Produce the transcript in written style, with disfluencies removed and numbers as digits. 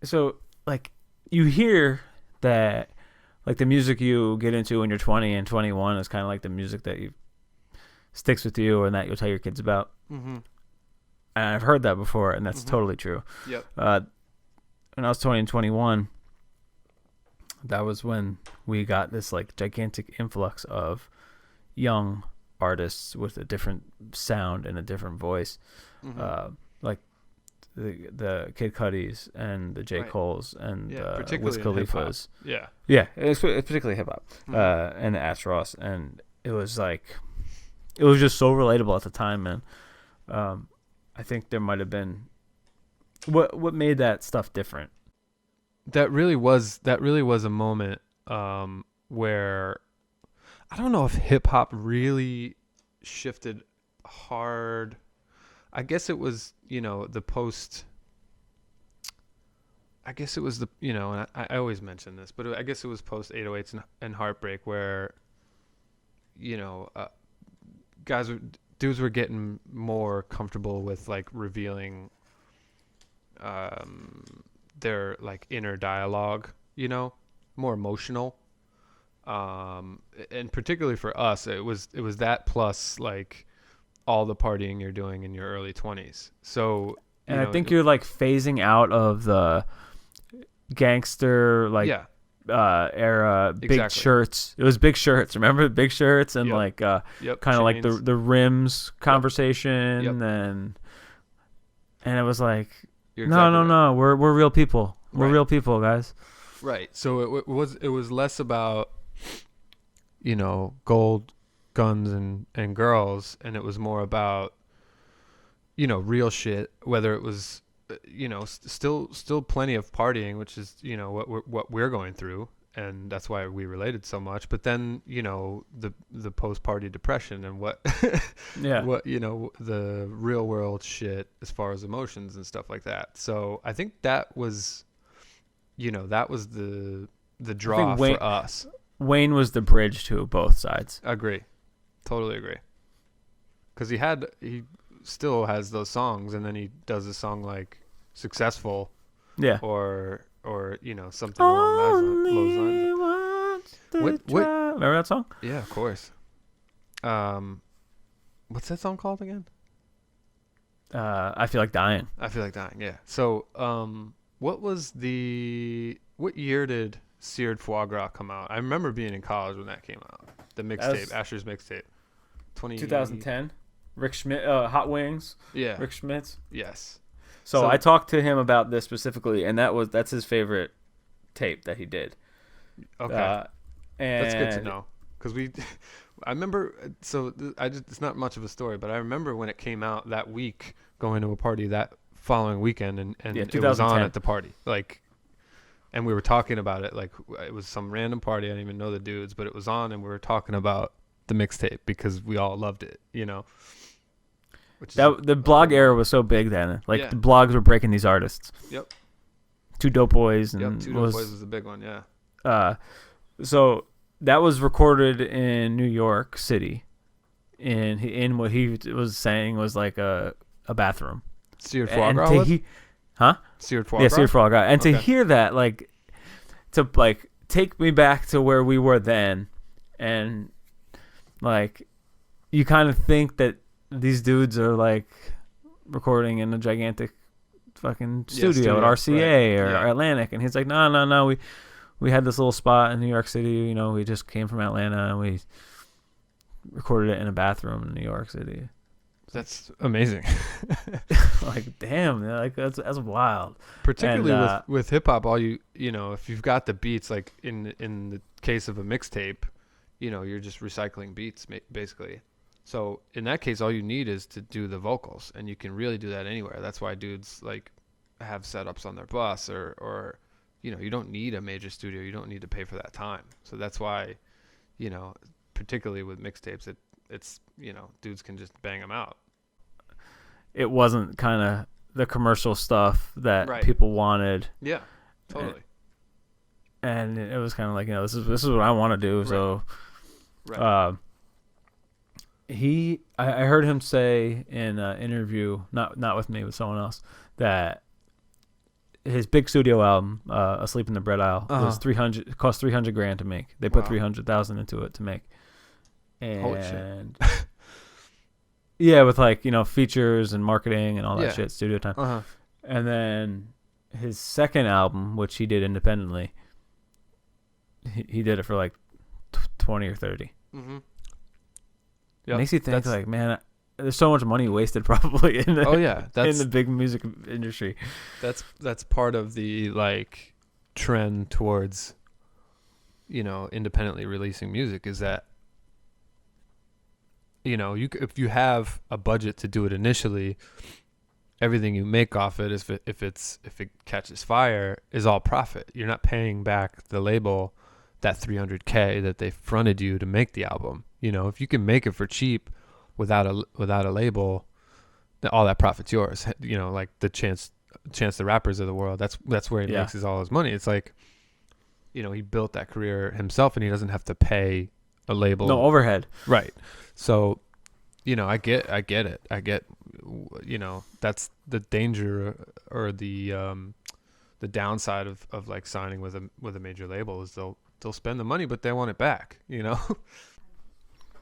So like you hear that like the music you get into when you're 20 and 21 is kind of like the music that you sticks with you and that you'll tell your kids about. Mm-hmm. And I've heard that before, and that's Mm-hmm. totally true. Yep. When I was 20 and 21, that was when we got this like gigantic influx of young artists with a different sound and a different voice, Mm-hmm. like the Kid Cudis and the J. Right. Coles and particularly Wiz in hip-hop. Khalifa's. Yeah. Yeah, it's particularly hip hop, Mm-hmm. and the Roth, and it was like, it was just so relatable at the time, man. I think there might have been what made that stuff different. That really was a moment where I don't know if hip hop really shifted hard. I guess it was, the post. I guess it was the, and I always mention this, but I guess it was post 808s and Heartbreak where, dudes were getting more comfortable with like revealing their like inner dialogue, more emotional. And particularly for us, it was that plus like all the partying you're doing in your early 20s. So, And I think you're like phasing out of the gangster like yeah, era, big Exactly. shirts. It was big shirts. Remember big shirts and Yep. like yep, kind of like chains. the rims conversation Yep. and it was like You're no, exactly right. we're real people. We're Right. real people, guys. Right. So it was less about, gold, guns, and girls, and it was more about, real shit. Whether it was, still plenty of partying, which is what we're going through, and that's why we related so much. But then the post party depression and what Yeah. what the real world shit as far as emotions and stuff like that. So I think that was. That was the draw Wayne- for us. Wayne was the bridge to both sides. Agree. Totally agree. Because he still has those songs, and then he does a song like Successful Yeah. or something along those lines. What? Remember that song? Yeah, of course. What's that song called again? I Feel Like Dying. I Feel Like Dying, yeah. So, what year did Seared Foie Gras come out? I remember being in college when that came out. The mixtape, Asher's mixtape. 2010. Rick Schmidt, Hot Wings. Yeah. Rick Schmitz. Yes. So I talked to him about this specifically, and that's his favorite tape that he did. Okay. And That's good to know. Because I remember, it's not much of a story, but I remember when it came out that week, going to a party that following weekend, and Yeah, it was on 2010. at the party. Like, and we were talking about it. Like, it was some random party. I didn't even know the dudes, but it was on, and we were talking about the mixtape because we all loved it, Which The blog era was so big then. Like, Yeah. the blogs were breaking these artists. Yep. Two Dope Boys. And Yep, Two Dope Boys was the big one, yeah. So that was recorded in New York City. In what he was saying was like a bathroom. Seared Foie And Gras to was? Seared Foie Yeah, Gras? Seared Foie Gras. And to Okay. hear that, like, to, like, take me back to where we were then, and, like, you kind of think that these dudes are, like, recording in a gigantic fucking studio at RCA right. or Yeah. Atlantic, and he's like, no, we had this little spot in New York City, we just came from Atlanta, and we recorded it in a bathroom in New York City. That's amazing. Like, damn, like, that's wild. Particularly And, with hip hop, all if you've got the beats, like in the case of a mixtape, you're just recycling beats basically. So in that case, all you need is to do the vocals, and you can really do that anywhere. That's why dudes like have setups on their bus, or you don't need a major studio. You don't need to pay for that time. So that's why, particularly with mixtapes, it's dudes can just bang them out. It wasn't kind of the commercial stuff that Right. people wanted, Yeah, totally. and it was kind of like, this is what I want to do. Right. So, Right. I heard him say in an interview, not with me, with someone else, that his big studio album, Asleep in the Bread Aisle, was Uh-huh. cost $300,000 to make. They put Wow. 300,000 into it to make. Holy shit. And yeah, with like, features and marketing and all that Yeah. shit, studio time. Uh-huh. And then his second album, which he did independently, he did it for like 20 or 30. Mm-hmm. It makes you think like, man, there's so much money wasted probably in the, in the big music industry. That's part of the like trend towards, independently releasing music, is that, if you have a budget to do it initially, everything you make off it, if it catches fire, is all profit. You're not paying back the label that $300,000 that they fronted you to make the album. If you can make it for cheap without a label, then all that profit's yours. Like the Chance the Rappers of the world. That's where he makes all his money. It's like, he built that career himself, and he doesn't have to pay a label. No overhead. Right. So, I get it. I get, that's the danger, or the downside of like signing with a major label, is they'll spend the money, but they want it back,